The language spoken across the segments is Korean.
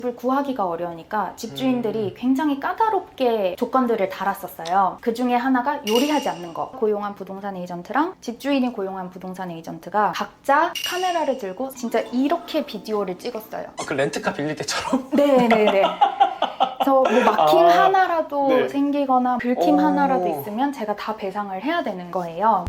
집을 구하기가 어려우니까 집주인들이 굉장히 까다롭게 조건들을 달았었어요. 그 중에 하나가 요리하지 않는 거. 고용한 부동산 에이전트랑 집주인이 고용한 부동산 에이전트가 각자 카메라를 들고 진짜 이렇게 비디오를 찍었어요. 그 렌트카 빌릴 때처럼? 네네네. 그래서 뭐 마킹 하나라도 네. 생기거나 긁힘 하나라도 있으면 제가 다 배상을 해야 되는 거예요.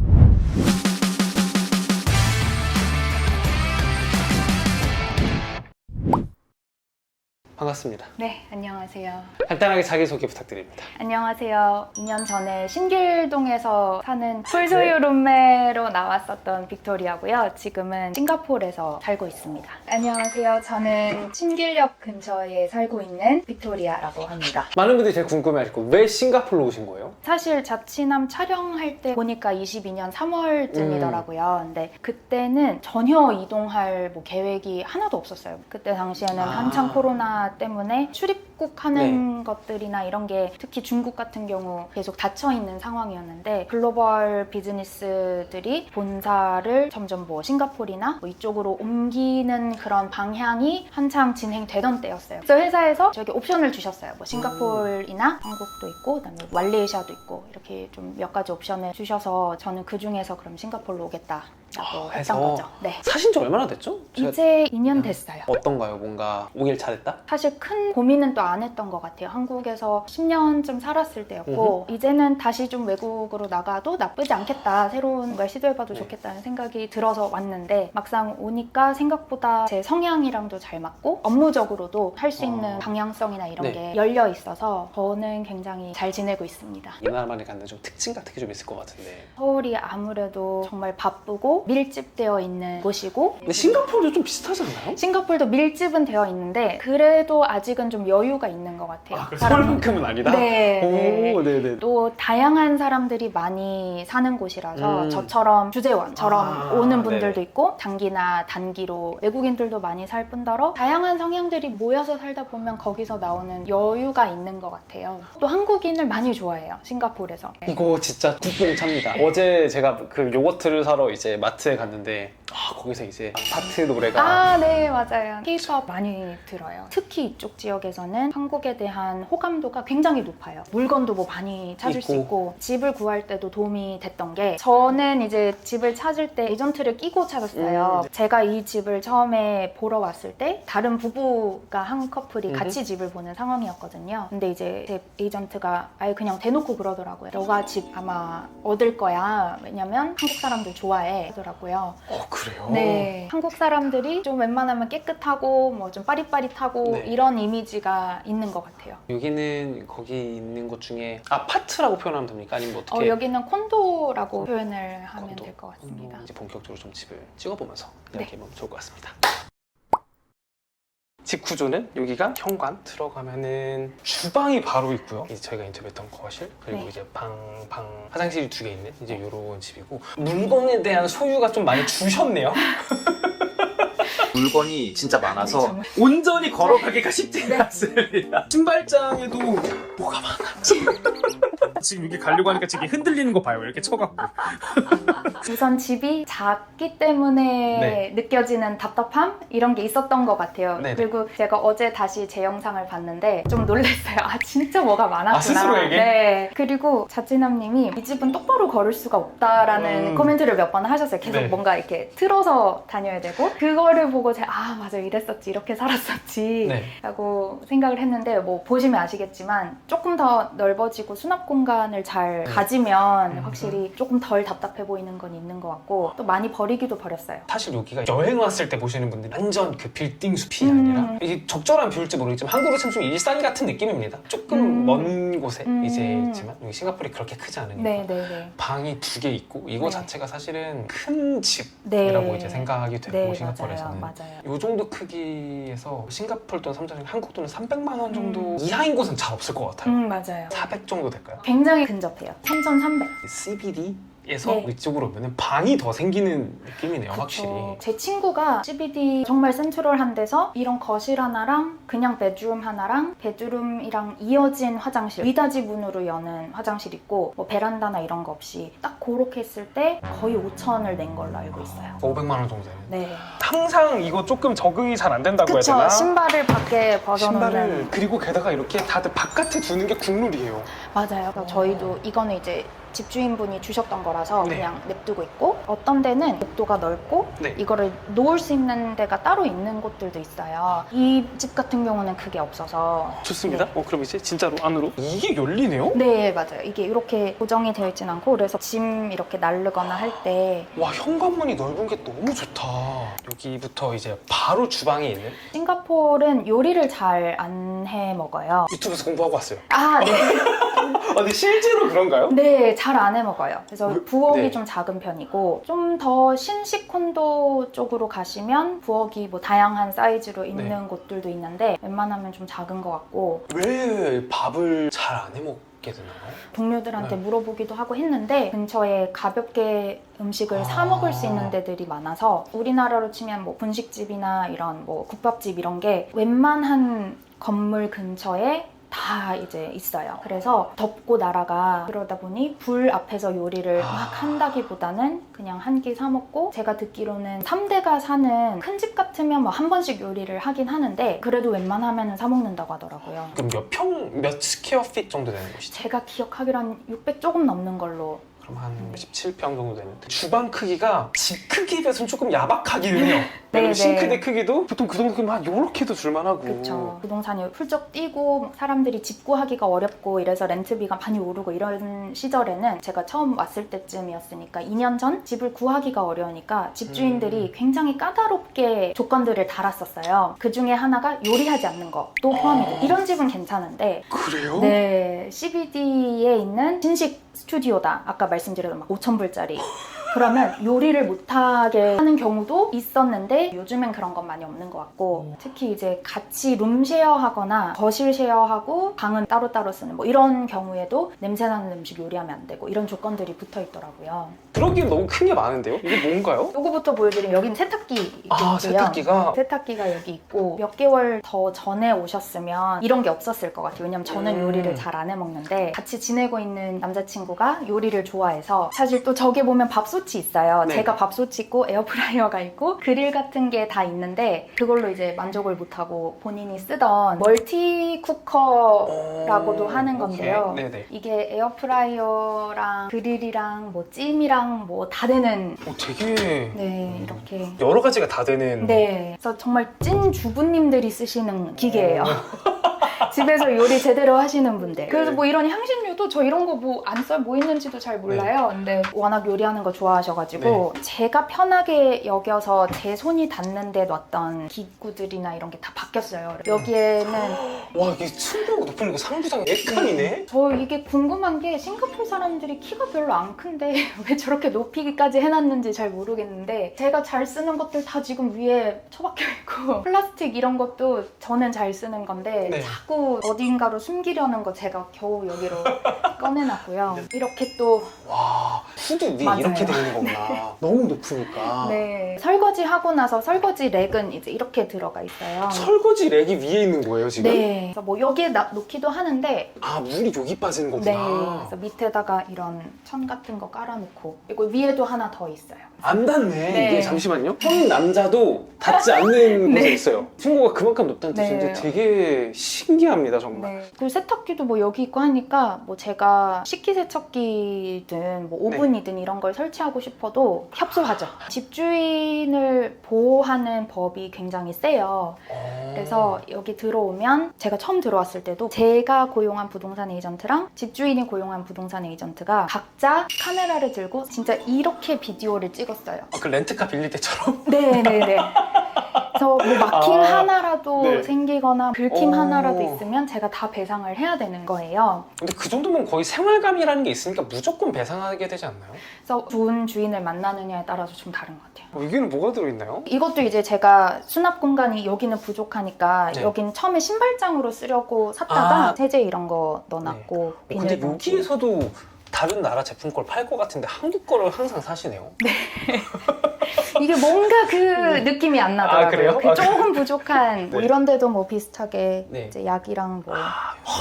반갑습니다. 네, 안녕하세요. 간단하게 자기소개 부탁드립니다. 안녕하세요. 2년 전에 신길동에서 사는 풀소유 룸메로 나왔었던 빅토리아고요. 지금은 싱가포르에서 살고 있습니다. 안녕하세요. 저는 신길역 근처에 살고 있는 빅토리아라고 합니다. 많은 분들이 되게 궁금해하실 거예요. 왜 싱가포르로 오신 거예요? 사실 자취남 촬영할 때 보니까 22년 3월쯤이더라고요. 근데 그때는 전혀 이동할 뭐 계획이 하나도 없었어요. 그때 당시에는 한창 코로나 때문에 출입국 하는 것들이나 이런 게 특히 중국 같은 경우 계속 닫혀있는 상황이었는데 글로벌 비즈니스들이 본사를 점점 뭐 싱가포르나 뭐 이쪽으로 옮기는 그런 방향이 한창 진행되던 때였어요. 그래서 회사에서 저에게 옵션을 주셨어요. 뭐 싱가포르나 한국도 있고 그다음에 말레이시아도 있고 이렇게 좀 몇 가지 옵션을 주셔서 저는 그 중에서 그럼 싱가포르로 오겠다 라고 했던 거죠. 네. 사신 지 얼마나 됐죠? 이제 2년 됐어요. 어떤가요? 뭔가 오길 잘했다? 사실 큰 고민은 또 안 했던 것 같아요. 한국에서 10년쯤 살았을 때였고 이제는 다시 좀 외국으로 나가도 나쁘지 않겠다. 새로운 걸 시도해봐도 좋겠다는 생각이 들어서 왔는데 막상 오니까 생각보다 제 성향이랑도 잘 맞고 업무적으로도 할 수 있는 방향성이나 이런 게 열려 있어서 저는 굉장히 잘 지내고 있습니다. 이 나라만에 갖는 좀 특징 같은 게 좀 있을 것 같은데. 서울이 아무래도 정말 바쁘고 밀집되어 있는 곳이고 근데 싱가포르도 좀 비슷하지 않나요? 싱가포르도 밀집은 되어 있는데 그래도 아직은 좀 여유가 있는 것 같아요. 서울만큼은 아니다? 네. 오, 네네. 또 다양한 사람들이 많이 사는 곳이라서 저처럼 주재원처럼 오는 분들도 네네. 있고 장기나 단기로 외국인들도 많이 살 뿐더러 다양한 성향들이 모여서 살다 보면 거기서 나오는 여유가 있는 것 같아요. 또 한국인을 많이 좋아해요. 싱가포르에서. 이거 진짜 국뽕차입니다. 어제 제가 그 요거트를 사러 이제 마트에 갔는데 거기서 이제 아파트 노래가 네, 맞아요. K-pop 많이 들어요. 특히 이쪽 지역에서는 한국에 대한 호감도가 굉장히 높아요. 물건도 뭐 많이 찾을 수 있고 집을 구할 때도 도움이 됐던 게 저는 이제 집을 찾을 때 에이전트를 끼고 찾았어요. 제가 이 집을 처음에 보러 왔을 때 다른 부부가 한 커플이 같이 집을 보는 상황이었거든요. 근데 이제 제 에이전트가 아예 그냥 대놓고 그러더라고요. 너가 집 아마 얻을 거야. 왜냐면 한국 사람들 좋아해 하더라고요. 그래요? 네, 한국 사람들이 좀 웬만하면 깨끗하고 뭐 좀 빠릿빠릿하고 이런 이미지가 있는 것 같아요. 여기는 거기 있는 곳 중에 아파트라고 표현하면 됩니까? 아니면 어떻게? 여기는 콘도라고 표현을 하면 될 것 같습니다. 이제 본격적으로 좀 집을 찍어보면서 이야기해보면 좋을 것 같습니다. 집 구조는 여기가 현관 들어가면은 주방이 바로 있고요. 이제 저희가 인터뷰했던 거실 그리고 이제 방 화장실이 2개 있는 이제 이런 집이고 물건에 대한 소유가 좀 많이 주셨네요. 물건이 진짜 많아서 온전히 걸어가기가 쉽지가 않습니다. 신발장에도 뭐가 많아. 지금 여기 가려고 하니까 지금 흔들리는 거 봐요. 이렇게 쳐갖고. 우선 집이 작기 때문에 느껴지는 답답함? 이런 게 있었던 것 같아요. 그리고 제가 어제 다시 제 영상을 봤는데 좀 놀랐어요. 진짜 뭐가 많았구나. 스스로에게? 네. 그리고 자취남님이 이 집은 똑바로 걸을 수가 없다라는 코멘트를 몇 번 하셨어요. 계속 뭔가 이렇게 틀어서 다녀야 되고 그거를 보고 제가 맞아 이랬었지 이렇게 살았었지 라고 생각을 했는데 뭐 보시면 아시겠지만 조금 더 넓어지고 수납 공간을 잘 가지면 확실히 조금 덜 답답해 보이는 건 있는 것 같고 또 많이 버리기도 버렸어요. 사실 여기가 여행 왔을 때 보시는 분들이 완전 그 빌딩 숲이 아니라 이게 적절한 비율일지 모르겠지만 한국은 참 좀 일산 같은 느낌입니다. 조금 먼 곳에 이제 있지만 여기 싱가포르이 그렇게 크지 않으니까 방이 2개 있고 이거 자체가 사실은 큰 집이라고 이제 생각이 되고 싱가포르에서는 이 정도 크기에서 싱가포르 또는 삼성이 한국 돈은 300만 원 정도 이하인 곳은 잘 없을 것 같아요. 맞아요. 400 정도 될까요? 굉장히 근접해요. 3,300. CBD 네. 이쪽으로 오면 방이 더 생기는 느낌이네요. 그쵸. 확실히. 제 친구가 CBD 정말 센트럴한 데서 이런 거실 하나랑 그냥 베드룸 하나랑 베드룸이랑 이어진 화장실, 위다지 문으로 여는 화장실 있고 뭐 베란다나 이런 거 없이 딱 그렇게 했을 때 거의 5천을 낸 걸로 알고 있어요. 500만 원 정도 되는. 네. 항상 이거 조금 적응이 잘 안 된다고 해야 그쵸. 되나? 신발을 밖에 벗어놓는. 신발을 그리고 게다가 이렇게 다들 바깥에 두는 게 국룰이에요. 맞아요. 그래서 저희도 이거는 이제 집주인분이 주셨던 거라서 네. 그냥 냅두고 있고, 어떤 데는 복도가 넓고 네. 이거를 놓을 수 있는 데가 따로 있는 곳들도 있어요. 이 집 같은 경우는 그게 없어서. 좋습니다. 그럼 이제 진짜로 안으로 이게 열리네요? 네, 맞아요. 이게 이렇게 고정이 되어 있진 않고, 그래서 짐 이렇게 나르거나 할 때 와, 현관문이 넓은 게 너무 좋다. 여기부터 이제 바로 주방이 있는. 싱가포르는 요리를 잘 안 해 먹어요. 유튜브에서 공부하고 왔어요. 아, 네. 근데 실제로 그런가요? 네, 잘 안 해 먹어요. 그래서 부엌이 네. 좀 작은 편이고, 좀 더 신식 콘도 쪽으로 가시면 부엌이 뭐 다양한 사이즈로 있는 네. 곳들도 있는데 웬만하면 좀 작은 것 같고, 왜 밥을 잘 안 해 먹게 되나요? 동료들한테 네. 물어보기도 하고 했는데 근처에 가볍게 음식을 사 먹을 수 있는 데들이 많아서, 우리나라로 치면 뭐 분식집이나 이런 뭐 국밥집 이런 게 웬만한 건물 근처에 다 이제 있어요. 그래서 덥고 나라가 그러다 보니 불 앞에서 요리를 막 한다기보다는 그냥 한 끼 사 먹고, 제가 듣기로는 3대가 사는 큰 집 같으면 뭐 한 번씩 요리를 하긴 하는데 그래도 웬만하면 사 먹는다고 하더라고요. 그럼 몇 스퀘어 핏 정도 되는 곳이죠? 제가 기억하기로 한 600 조금 넘는 걸로. 그럼 한 17평 정도 되는데, 주방 크기가 집 크기에 비해서는 조금 야박하기는 해요. 왜냐면 네, 싱크대 네. 크기도 보통 그 정도 크면 한 요렇게도 줄만하고. 그렇죠. 부동산이 훌쩍 뛰고 사람들이 집 구하기가 어렵고 이래서 렌트비가 많이 오르고 이런 시절에는, 제가 처음 왔을 때쯤이었으니까 2년 전 집을 구하기가 어려우니까 집주인들이 굉장히 까다롭게 조건들을 달았었어요. 그 중에 하나가 요리하지 않는 것도 포함이 돼. 이런 집은 괜찮은데, 그래요? 네, CBD에 있는 신식 스튜디오다. 아까 말씀드렸던 막 5,000불짜리. 그러면 요리를 못하게 하는 경우도 있었는데 요즘엔 그런 건 많이 없는 것 같고, 특히 이제 같이 룸 쉐어하거나 거실 쉐어하고 방은 따로따로 쓰는 뭐 이런 경우에도 냄새나는 음식 요리하면 안 되고 이런 조건들이 붙어 있더라고요. 그러기엔 너무 큰 게 많은데요? 이게 뭔가요? 요거부터 보여드리면 여기는 세탁기. 세탁기가? 세탁기가 여기 있고, 몇 개월 더 전에 오셨으면 이런 게 없었을 것 같아요. 왜냐면 저는 요리를 잘 안 해 먹는데 같이 지내고 있는 남자친구가 요리를 좋아해서, 사실 또 저게 보면 밥솥이 있어요. 네. 제가 밥솥이 있고 에어프라이어가 있고 그릴 같은 게 다 있는데 그걸로 이제 만족을 못하고 본인이 쓰던 멀티 쿠커라고도 하는 건데요. 오케이. 네네. 이게 에어프라이어랑 그릴이랑 뭐 찜이랑 뭐 다 되는, 되게 네, 이렇게. 여러 가지가 다 되는. 네, 그래서 정말 찐 주부님들이 쓰시는 기계예요. 집에서 요리 제대로 하시는 분들. 그래서 뭐 이런 향신료도 저 이런 거 뭐 안 써 뭐 있는지도 잘 몰라요. 근데 워낙 요리하는 거 좋아하셔가지고 제가 편하게 여겨서 제 손이 닿는 데 놨던 기구들이나 이런 게 다 바뀌었어요. 여기에는 와, 이게 층고가 높은 거 상부장 4칸이네? 저 이게 궁금한 게, 싱가포르 사람들이 키가 별로 안 큰데 왜 저렇게 높이기까지 해놨는지 잘 모르겠는데, 제가 잘 쓰는 것들 다 지금 위에 처박혀 있고 플라스틱 이런 것도 저는 잘 쓰는 건데 네. 자꾸 어딘가로 숨기려는 거 제가 겨우 여기로 꺼내놨고요. 이렇게 또 와, 후드 위에 맞아요. 이렇게 되어 있는 거구나. 너무 높으니까. 네, 설거지 하고 나서 설거지 렉은 이제 이렇게 들어가 있어요. 설거지 렉이 위에 있는 거예요, 지금? 네, 그래서 뭐 여기에 놓기도 하는데, 아, 물이 여기 빠지는 거구나. 네, 그래서 밑에다가 이런 천 같은 거 깔아놓고, 그리고 위에도 하나 더 있어요. 안 닿네. 네. 이게 잠시만요. 형 남자도 닿지 않는 네. 곳에 있어요. 층고가 그만큼 높다는 네. 뜻인데 되게 신기합니다, 정말. 네. 그리고 세탁기도 뭐 여기 있고 하니까, 뭐 제가 식기세척기든 뭐 오븐이든 이런 걸 설치하고 싶어도 협소하죠. 집주인을 보호하는 법이 굉장히 세요. 그래서 여기 들어오면, 제가 처음 들어왔을 때도 제가 고용한 부동산 에이전트랑 집주인이 고용한 부동산 에이전트가 각자 카메라를 들고 진짜 이렇게 비디오를 찍었어요. 아, 그 렌트카 빌릴 때처럼? 네네네. 그래서 뭐 마킹 하나라도 네. 생기거나 긁힘 오. 하나라도 있으면 제가 다 배상을 해야 되는 거예요. 근데 그 정도면 거의 생활감이라는 게 있으니까 무조건 배상하게 되지 않나요? 그래서 좋은 주인을 만나느냐에 따라서 좀 다른 것 같아요. 여기는 뭐가 들어있나요? 이것도 이제 제가 수납 공간이 여기는 부족하니까 네. 여기는 처음에 신발장으로 쓰려고 샀다가 세제 이런 거 넣어놨고 근데 비닐봉지. 여기에서도 다른 나라 제품 걸 팔 것 같은데 한국 거를 항상 사시네요. 이게 뭔가 그 느낌이 안 나더라고요. 아, 그래요? 그 조금 부족한 뭐 네. 이런 데도 뭐 비슷하게 네. 이제 약이랑 뭐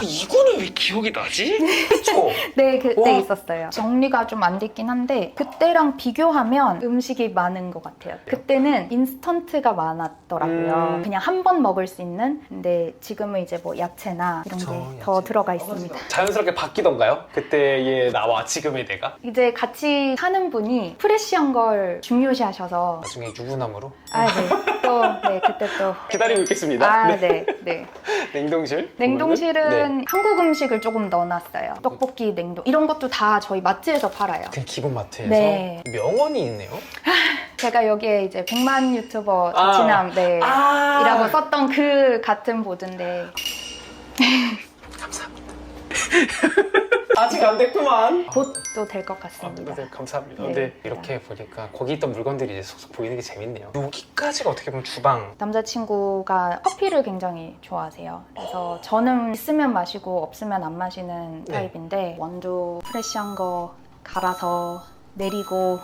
이거는 왜 기억이 나지? 그쵸? 네, 그때 와. 있었어요. 정리가 좀 안 됐긴 한데 그때랑 비교하면 음식이 많은 것 같아요. 그때는 인스턴트가 많았더라고요. 그냥 한 번 먹을 수 있는. 근데 지금은 이제 뭐 야채나 이런 그쵸, 게 더 야채. 들어가 있습니다. 자연스럽게 바뀌던가요? 그때의 나와 지금의 내가? 이제 같이 사는 분이 프레시한 걸 중요시하셔서 나중에 유부남으로 아, 네. 또, 네, 그때 또. 기다리고 있겠습니다. 아, 네. 네. 냉동실? 냉동실은 보면은? 한국 음식을 조금 넣어놨어요. 떡볶이, 냉동 이런 것도 다 저희 마트에서 팔아요. 그 기본 마트에서 네. 명언이 있네요. 제가 여기에 이제 100만 유튜버 아. 자취남 네. 아. 이라고 썼던 그 같은 보드인데 감사합니다. 아직 안 됐구만. 곧 또 될 것 같습니다. 네, 감사합니다. 네. 근데 이렇게 보니까 거기 있던 물건들이 이제 속속 보이는 게 재밌네요. 여기까지가 어떻게 보면 주방. 남자친구가 커피를 굉장히 좋아하세요. 그래서 저는 있으면 마시고 없으면 안 마시는 네. 타입인데 원두 프레시한 거 갈아서 내리고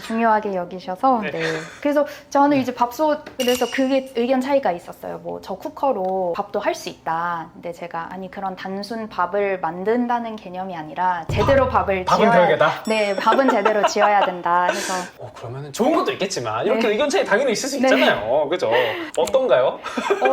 중요하게 여기셔서 네. 네. 그래서 저는 이제 밥솥 그래서 그게 의견 차이가 있었어요. 뭐 저 쿠커로 밥도 할 수 있다. 근데 제가 아니 그런 단순 밥을 만든다는 개념이 아니라 제대로 밥을 밥은 지어야 별개다? 네, 밥은 제대로 지어야 된다. 해서 그러면 좋은 것도 있겠지만 이렇게 네. 의견 차이 당연히 있을 수 네. 있잖아요. 그죠? 어떤가요?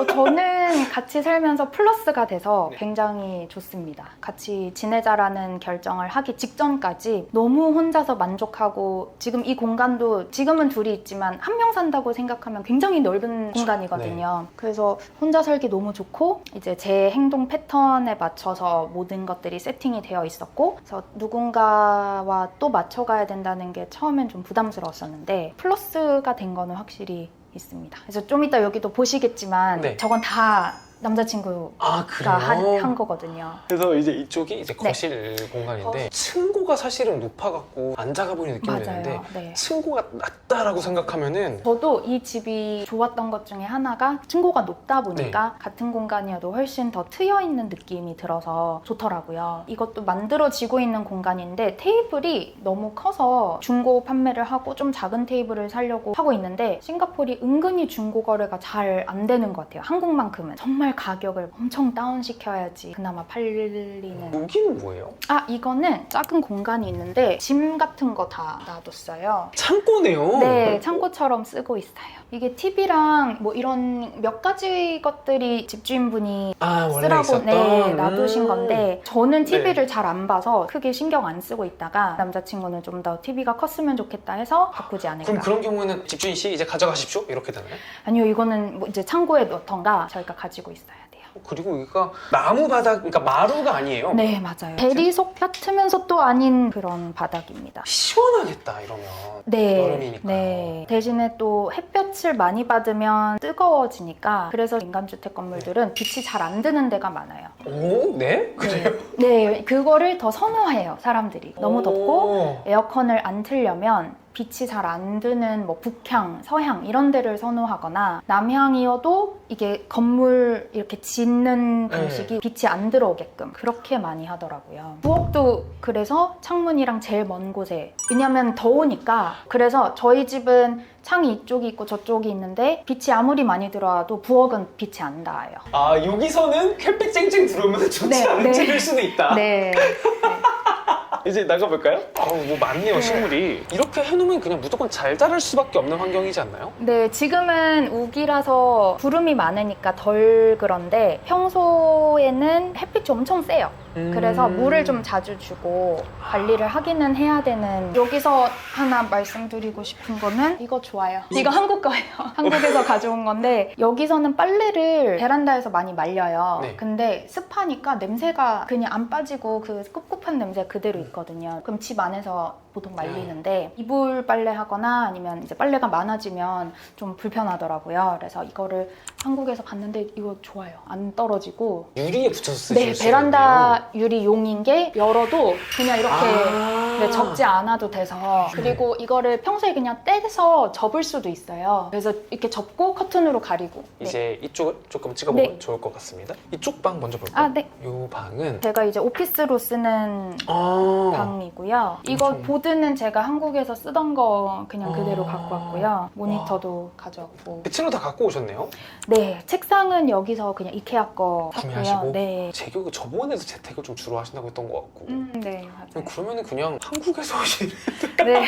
저는 같이 살면서 플러스가 돼서 네. 굉장히 좋습니다. 같이 지내자라는 결정을 하기 직전까지 너무 혼자서 만족하고 지금 이 공간도 지금은 둘이 있지만 한 명 산다고 생각하면 굉장히 넓은 공간이거든요. 그래서 혼자 살기 너무 좋고 이제 제 행동 패턴에 맞춰서 모든 것들이 세팅이 되어 있었고 그래서 누군가와 또 맞춰가야 된다는 게 처음엔 좀 부담스러웠었는데 플러스가 된 거는 확실히 있습니다. 그래서 좀 이따 여기도 보시겠지만 네. 저건 다 남자친구가 아, 그래요? 한 거거든요. 그래서 이제 이쪽이 이제 네. 거실 공간인데 층고가 사실은 높아갖고 안 작아 보이는 느낌이 드는데 맞아요. 네. 층고가 낮다라고 생각하면은 저도 이 집이 좋았던 것 중에 하나가 층고가 높다 보니까 네. 같은 공간이어도 훨씬 더 트여 있는 느낌이 들어서 좋더라고요. 이것도 만들어지고 있는 공간인데 테이블이 너무 커서 중고 판매를 하고 좀 작은 테이블을 사려고 하고 있는데 싱가포르이 은근히 중고 거래가 잘 안 되는 것 같아요. 한국만큼은. 정말 가격을 엄청 다운시켜야지 그나마 팔리는. 여기는 뭐예요? 아, 이거는 작은 공간이 있는데 짐 같은 거 다 놔뒀어요. 창고네요. 네, 창고처럼 쓰고 있어요. 이게 TV랑 뭐 이런 몇 가지 것들이 집주인분이 원래 쓰라고 있었던? 네, 놔두신 건데 저는 TV를 네. 잘 안 봐서 크게 신경 안 쓰고 있다가 남자친구는 좀 더 TV가 컸으면 좋겠다 해서 바꾸지 않을까. 그럼 그런 경우에는 집주인 씨 이제 가져가십시오 이렇게 되나요? 아니요, 이거는 뭐 이제 창고에 넣던가 저희가 가지고 있어야 돼요. 그리고 여기가 나무 바닥, 그러니까 마루가 아니에요. 네, 맞아요. 대리석 같으면서 또 아닌 그런 바닥입니다. 시원하겠다 이러면. 네, 여름이니까요. 네. 대신에 또 햇볕을 많이 받으면 뜨거워지니까 그래서 민간주택 건물들은 빛이 잘 안 드는 데가 많아요. 오, 네? 그래요? 네, 그거를 더 선호해요, 사람들이. 너무 덥고 오. 에어컨을 안 틀려면 빛이 잘 안 드는 뭐 북향, 서향 이런 데를 선호하거나 남향이어도 이게 건물 이렇게 짓는 방식이 빛이 안 들어오게끔 그렇게 많이 하더라고요. 부엌도 그래서 창문이랑 제일 먼 곳에 왜냐면 더우니까 그래서 저희 집은 창이 이쪽이 있고 저쪽이 있는데 빛이 아무리 많이 들어와도 부엌은 빛이 안 닿아요. 아, 여기서는 햇빛 쨍쨍 들어오면 좋지 네, 않은 네. 집일 수도 있다. 네. 이제 나가볼까요? 뭐 많네요, 네. 식물이. 이렇게 해놓으면 그냥 무조건 잘 자랄 수밖에 없는 환경이지 않나요? 네, 지금은 우기라서 구름이 많으니까 덜 그런데 평소에는 햇빛이 엄청 세요. 그래서 물을 좀 자주 주고 관리를 하기는 해야 되는. 여기서 하나 말씀드리고 싶은 거는 이거 좋아요. 이거 한국 거예요. 한국에서 가져온 건데 여기서는 빨래를 베란다에서 많이 말려요. 네. 근데 습하니까 냄새가 그냥 안 빠지고 그 꿉꿉한 냄새 그대로 있거든요. 그럼 집 안에서 보통 말리는데 이불 빨래 하거나 아니면 이제 빨래가 많아지면 좀 불편하더라고요. 그래서 이거를 한국에서 봤는데 이거 좋아요. 안 떨어지고. 유리에 붙여서 쓰실 네, 수 베란다 얘가 유리용인 게 열어도 그냥 이렇게 네, 접지 않아도 돼서 그리고 이거를 평소에 그냥 떼서 접을 수도 있어요. 그래서 이렇게 접고 커튼으로 가리고 네. 이제 이쪽을 조금 찍어보면 네. 좋을 것 같습니다. 이쪽 방 먼저 볼까요? 아, 네. 이 방은 제가 이제 오피스로 쓰는 방이고요. 이거 엄청. 보드는 제가 한국에서 쓰던 거 그냥 그대로 아. 갖고 왔고요. 모니터도 가져왔고. 배치로 다 갖고 오셨네요? 네, 책상은 여기서 그냥 이케아 거 구매하시고? 샀고요. 네. 제 기억에 저번에도 재택을 좀 주로 하신다고 했던 것 같고 네, 맞아요. 그러면은 그냥 한국에서 오신 네.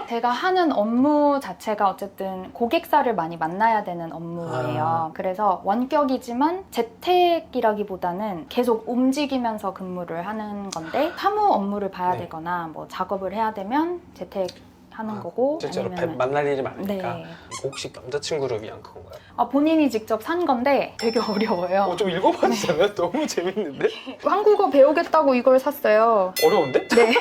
제가 하는 업무 자체가 어쨌든 고객사를 많이 만나야 되는 업무예요. 그래서 원격이지만 재택이라기보다는 계속 움직이면서 근무를 하는 건데 사무 업무를 봐야 네. 되거나 뭐 작업을 해야 되면 재택하는 거고 실제로 아니면은 만날 일이 많으니까 네. 이거 혹시 남자친구를 위한 그건가요? 본인이 직접 산 건데 되게 어려워요. 좀 읽어봐도 되나요? 너무 재밌는데? 한국어 배우겠다고 이걸 샀어요. 어려운데? 네.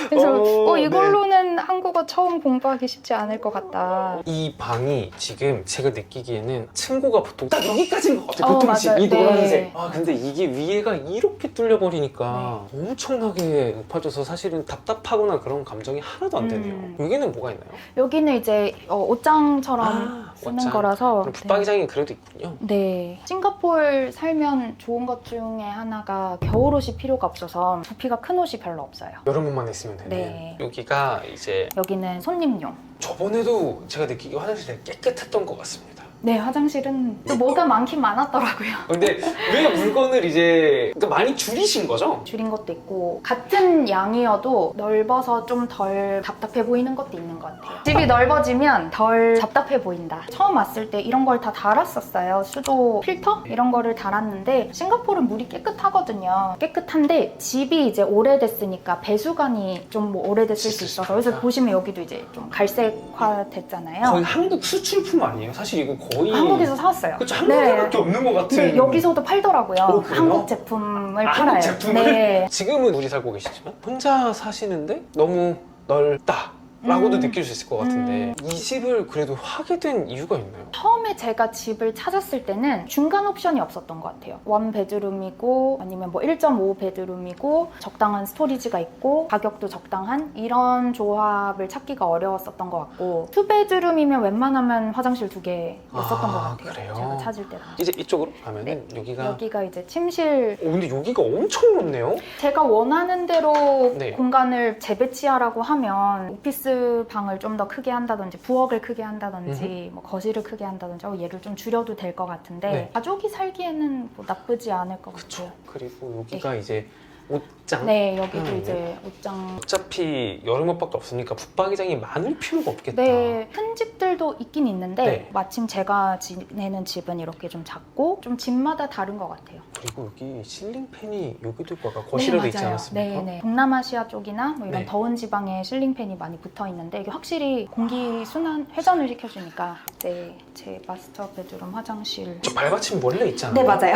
그래서 네. 이걸로는 한국어 처음 공부하기 쉽지 않을 것 같다. 이 방이 지금 제가 느끼기에는 층고가 보통 딱 여기까지인 것 같아요. 보통 맞아요. 이 노란색. 네. 근데 이게 위에가 이렇게 뚫려버리니까 엄청나게 높아져서 사실은 답답하거나 그런 감정이 하나도 안 되네요. 여기는 뭐가 있나요? 여기는 이제 옷장처럼 쓰는 옷장. 거라서 그럼 붙박이장이 그래도 있군요. 네. 싱가포르 살면 좋은 것 중에 하나가 겨울옷이 필요가 없어서 부피가 큰 옷이 별로 없어요. 여름옷만 있으면 되는. 네. 여기가 이제 여기는 손님용. 저번에도 제가 느끼기에 화장실이 되게 깨끗했던 것 같습니다. 네, 화장실은 또 뭐가 많긴 많았더라고요. 근데 왜 물건을 이제 그러니까 많이 줄이신 거죠? 줄인 것도 있고 같은 양이어도 넓어서 좀 덜 답답해 보이는 것도 있는 것 같아요. 집이 넓어지면 덜 답답해 보인다. 처음 왔을 때 이런 걸 다 달았었어요. 수도 필터? 이런 거를 달았는데 싱가포르는 물이 깨끗하거든요. 깨끗한데 집이 이제 오래됐으니까 배수관이 좀 뭐 오래됐을 수 있어서 그래서 보시면 여기도 이제 좀 갈색화 됐잖아요. 거의 한국 수출품 아니에요? 사실 이거 거의 한국에서 사왔어요. 그렇죠. 한국에밖에 없는 것 같은. 네, 여기서도 팔더라고요. 그래요? 한국 제품을 팔아요. 한국 제품을? 네. 지금은 둘이 살고 계시지만 혼자 사시는데 너무 넓다 라고도 느낄 수 있을 것 같은데 이 집을 그래도 하게 된 이유가 있나요? 처음에 제가 집을 찾았을 때는 중간 옵션이 없었던 것 같아요. 원 베드룸이고 아니면 뭐 1.5 베드룸이고 적당한 스토리지가 있고 가격도 적당한 이런 조합을 찾기가 어려웠었던 것 같고 투 베드룸이면 웬만하면 화장실 2개였었던 것 같아요. 그래요? 제가 찾을 때 당시. 이제 이쪽으로 가면은 여기가 이제 침실. 근데 여기가 엄청 넓네요? 제가 원하는 대로 네. 공간을 재배치하라고 하면 오피스 방을 좀 더 크게 한다든지 부엌을 크게 한다든지 뭐 거실을 크게 한다든지 얘를 좀 줄여도 될 것 같은데 네. 가족이 살기에는 뭐 나쁘지 않을 것 그쵸. 같아요. 그리고 여기가 이제 옷장. 네, 여기도 네. 이제 옷장. 어차피 여름옷밖에 없으니까 붙박이장이 많을 필요가 없겠다. 네, 큰 집들도 있긴 있는데 네. 마침 제가 지내는 집은 이렇게 좀 작고 좀 집마다 다른 것 같아요. 그리고 여기 실링팬이 여기도 있고 아까 거실에도 네, 있지 맞아요. 않았습니까? 네, 네. 동남아시아 쪽이나 뭐 이런 네. 더운 지방에 실링팬이 많이 붙어 있는데 이게 확실히 공기 순환 회전을 시켜주니까 네, 제 마스터 베드룸 화장실. 저 발받침 원래 있잖아요. 네, 맞아요.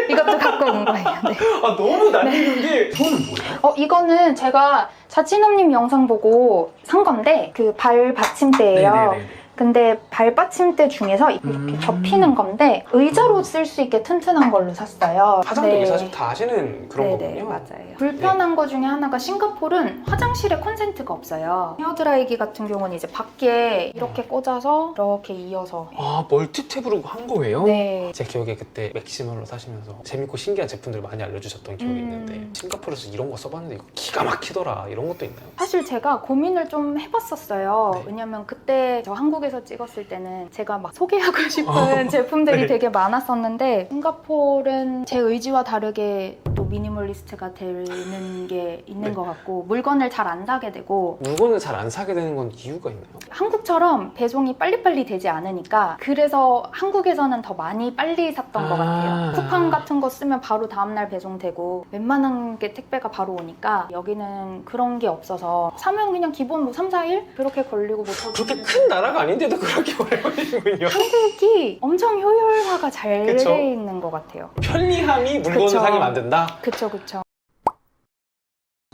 이것도 갖고 온 거예요. 네. 너무 낯익는 게 이거는 뭐예요? 이거는 제가 자취남님 영상 보고 산 건데 그 발 받침대예요. 네네네. 근데 발 받침대 중에서 이렇게 접히는 건데 의자로 쓸 수 있게 튼튼한 걸로 샀어요. 화장도 네. 사실 다 아시는 그런 네네, 거군요. 맞아요. 불편한 거 중에 하나가 싱가포르는 화장실에 콘센트가 없어요. 헤어드라이기 같은 경우는 이제 밖에 이렇게 꽂아서 이렇게 이어서 멀티탭으로 한 거예요? 네. 제 기억에 그때 맥시멀로 사시면서 재밌고 신기한 제품들 많이 알려주셨던 기억이 있는데 싱가포르에서 이런 거 써봤는데 이거 기가 막히더라 이런 것도 있나요? 사실 제가 고민을 좀 해봤었어요. 네. 왜냐면 그때 저 한국에서 찍었을 때는 제가 막 소개하고 싶은 제품들이 네. 되게 많았었는데 싱가포르는 제 의지와 다르게 또 미니멀리스트가 되는 게 있는 네. 것 같고 물건을 잘 안 사게 되고 물건을 잘 안 사게 되는 건 이유가 있나요? 한국처럼 배송이 빨리빨리 되지 않으니까 그래서 한국에서는 더 많이 빨리 샀던 것 같아요. 쿠팡 같은 거 쓰면 바로 다음날 배송되고 웬만한 게 택배가 바로 오니까 여기는 그런 게 없어서 사면 그냥 기본 뭐 3, 4일? 그렇게 걸리고 뭐 그렇게 큰 나라가 아닌데도 그렇게 오래 걸리는군요. 한국이 엄청 효율화가 잘 그쵸? 돼 있는 것 같아요. 편리함이 물건을 그쵸. 사게 만든다? 그쵸, 그쵸.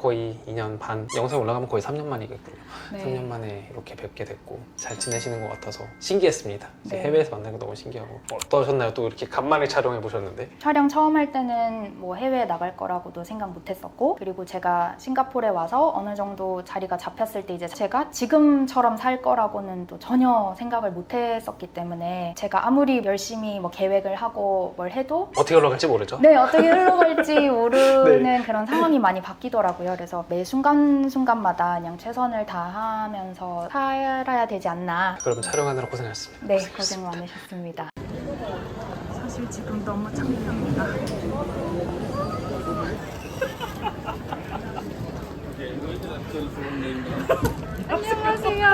거의 2년 반, 영상이 올라가면 거의 3년 만이겠군요. 네. 3년 만에 이렇게 뵙게 됐고 잘 지내시는 것 같아서 신기했습니다. 이제 네. 해외에서 만나는 거 너무 신기하고 어떠셨나요? 또 이렇게 간만에 촬영해 보셨는데. 촬영 처음 할 때는 뭐 해외에 나갈 거라고도 생각 못 했었고, 그리고 제가 싱가포르에 와서 어느 정도 자리가 잡혔을 때 이제 제가 지금처럼 살 거라고는 또 전혀 생각을 못 했었기 때문에 제가 아무리 열심히 뭐 계획을 하고 뭘 해도 어떻게 올라갈지 모르죠? 네, 어떻게 흘러갈지 모르는 그런 상황이 많이 바뀌더라고요. 그래서 매 순간순간마다 그냥 최선을 다하면서 살아야 되지 않나. 그러면 촬영하느라 고생하셨습니다. 네, 고생 많으셨습니다. 사실 지금 너무 창피합니다. 안녕하세요.